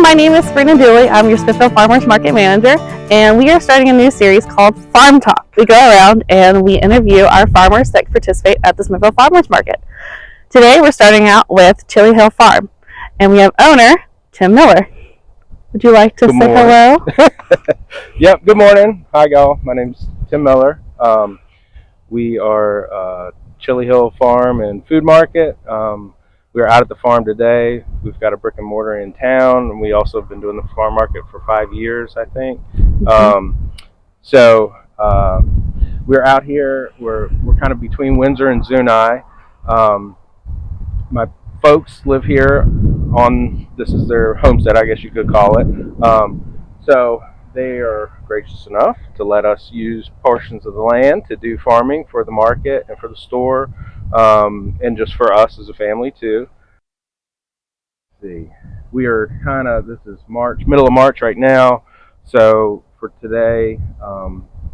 morning, my name is Sabrina Dooley. I'm your Smithfield Farmers Market Manager, and we are starting a new series called FarmTalk. We go around and we interview our farmers that participate at the Smithfield Farmers Market. Today we're starting out with Chili Hill Farm, and we have owner Tim Miller. Would you like to say hello? Yep, good morning. Hi, y'all. My name's Tim Miller. We are Chili Hill Farm and Food Market. We're out at the farm today. We've got a brick and mortar in town, and we also have been doing the farm market for 5 years, I think. So we're out here. We're kind of between Windsor and Zuni. My folks live here this is their homestead, I guess you could call it. So they are gracious enough to let us use portions of the land to do farming for the market and for the store, and just for us as a family too. Let's see, we are this is middle of March right now. So for today,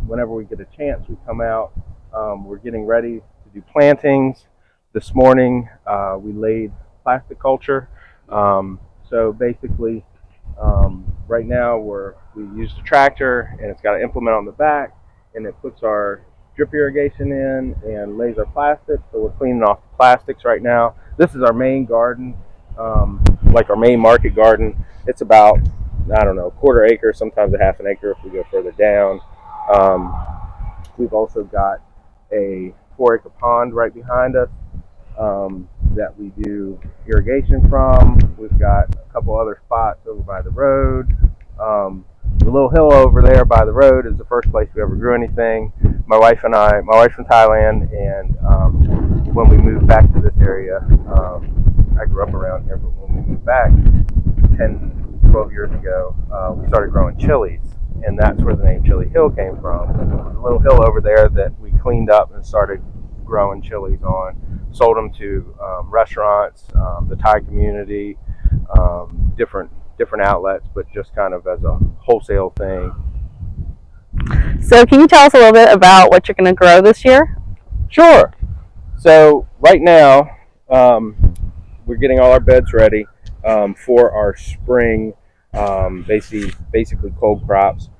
whenever we get a chance, we come out. We're getting ready to do plantings. This morning, we laid plastic culture. So basically, right now we used a tractor, and it's got an implement on the back, and it puts our drip irrigation in and lays our plastic. So we're cleaning off the plastics right now. This is our main garden, like our main market garden. It's about, I don't know, a quarter acre, sometimes a half an acre if we go further down. We've also got a 4-acre pond right behind us that we do irrigation from. We've got a couple other spots over by the road. The little hill over there by the road is the first place we ever grew anything. My wife's from Thailand, and when we moved back to this area, I grew up around here, but when we moved back 10, 12 years ago, we started growing chilies, and that's where the name Chili Hill came from. The little hill over there that we cleaned up and started growing chilies on, sold them to restaurants, the Thai community, different outlets, but just kind of as a wholesale thing. So can you tell us a little bit about what you're going to grow this year? Sure. So right now, we're getting all our beds ready for our spring, basically cold crops.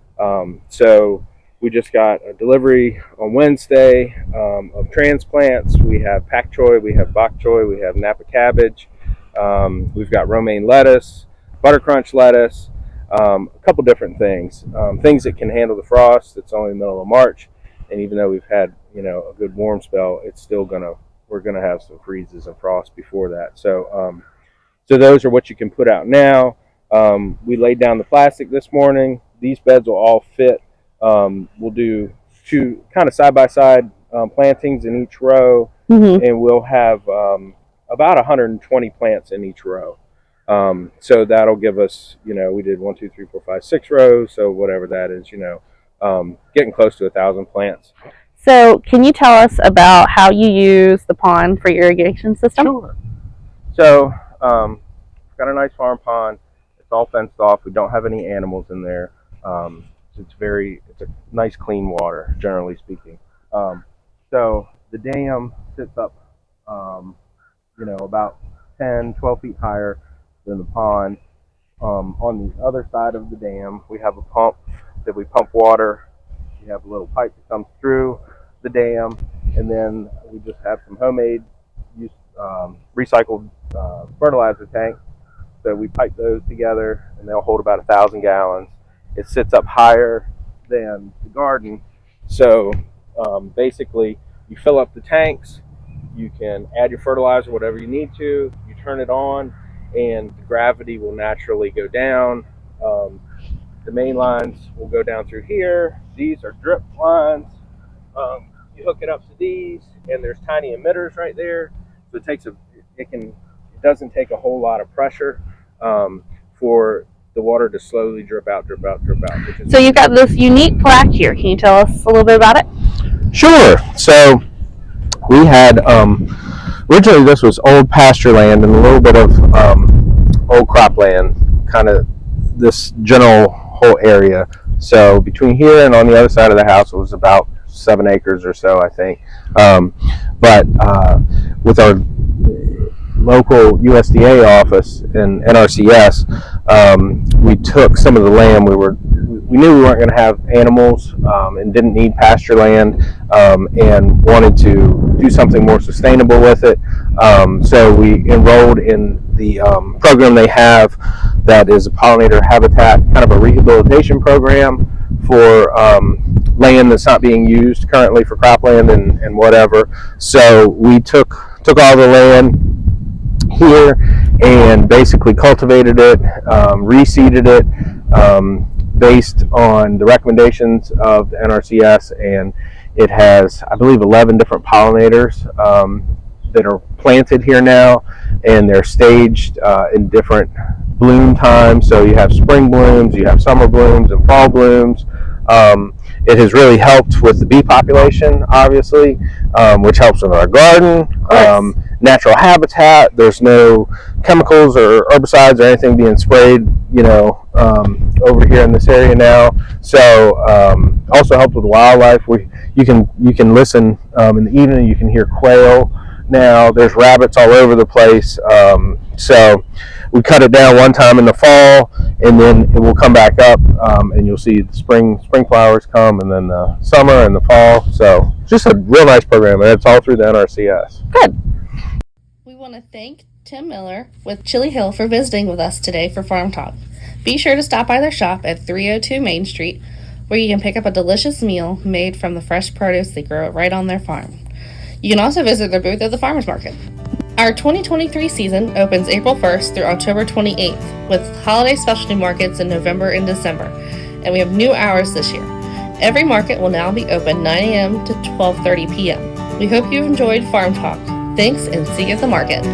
So we just got a delivery on Wednesday of transplants. We have pak choy, we have bok choy, we have Napa cabbage, we've got romaine lettuce, butter crunch lettuce, a couple different things that can handle the frost. It's only the middle of March, and even though we've had a good warm spell, it's still we're gonna have some freezes and frost before that. So those are what you can put out now. We laid down the plastic this morning. These beds will all fit. We'll do 2 kind of side-by-side plantings in each row, and we'll have about 120 plants in each row. So that'll give us, we did 1, 2, 3, 4, 5, 6 rows, so whatever that is, getting close to 1,000 plants. So can you tell us about how you use the pond for your irrigation system? Sure. So we've got a nice farm pond. It's all fenced off. We don't have any animals in there. It's a nice clean water, generally speaking. So the dam sits up, about 10, 12 feet higher than the pond. On the other side of the dam, we have a pump that we pump water. We have a little pipe that comes through the dam, and then we just have some homemade recycled fertilizer tanks. So we pipe those together, and they'll hold about 1,000 gallons. It sits up higher than the garden. So basically, you fill up the tanks, you can add your fertilizer, whatever you need to, you turn it on, and the gravity will naturally go down. The main lines will go down through here. These are drip lines. You hook it up to these, and there's tiny emitters right there. So it doesn't take a whole lot of pressure for the water to slowly drip out. So you've got this unique plaque here. Can you tell us a little bit about it? Sure. So we had originally this was old pasture land and a little bit of old cropland, kind of this general whole area. So between here and on the other side of the house, it was about 7 acres or so, I think. But with our local USDA office in NRCS, we took some of the land. We knew we weren't going to have animals and didn't need pasture land, and wanted to do something more sustainable with it. So we enrolled in the program they have that is a pollinator habitat, kind of a rehabilitation program for land that's not being used currently for cropland and whatever. So we took all the land here and basically cultivated it, reseeded it based on the recommendations of the NRCS, and it has, I believe, 11 different pollinators that are planted here now, and they're staged in different bloom times. So you have spring blooms, you have summer blooms, and fall blooms. It has really helped with the bee population, obviously, which helps with our garden. Natural habitat. There's no chemicals or herbicides or anything being sprayed, over here in this area now. So also helps with wildlife. You can listen in the evening. You can hear quail now. There's rabbits all over the place. So we cut it down one time in the fall, and then it will come back up, and you'll see the spring flowers come, and then the summer and the fall. So just a real nice program, and it's all through the NRCS. Good. We want to thank Tim Miller with Chili Hill for visiting with us today for Farm Talk. Be sure to stop by their shop at 302 Main Street, where you can pick up a delicious meal made from the fresh produce they grow right on their farm. You can also visit their booth at the Farmers Market. Our 2023 season opens April 1st through October 28th with holiday specialty markets in November and December, and we have new hours this year. Every market will now be open 9 a.m. to 12:30 p.m. We hope you've enjoyed Farm Talk. Thanks, and see you at the market.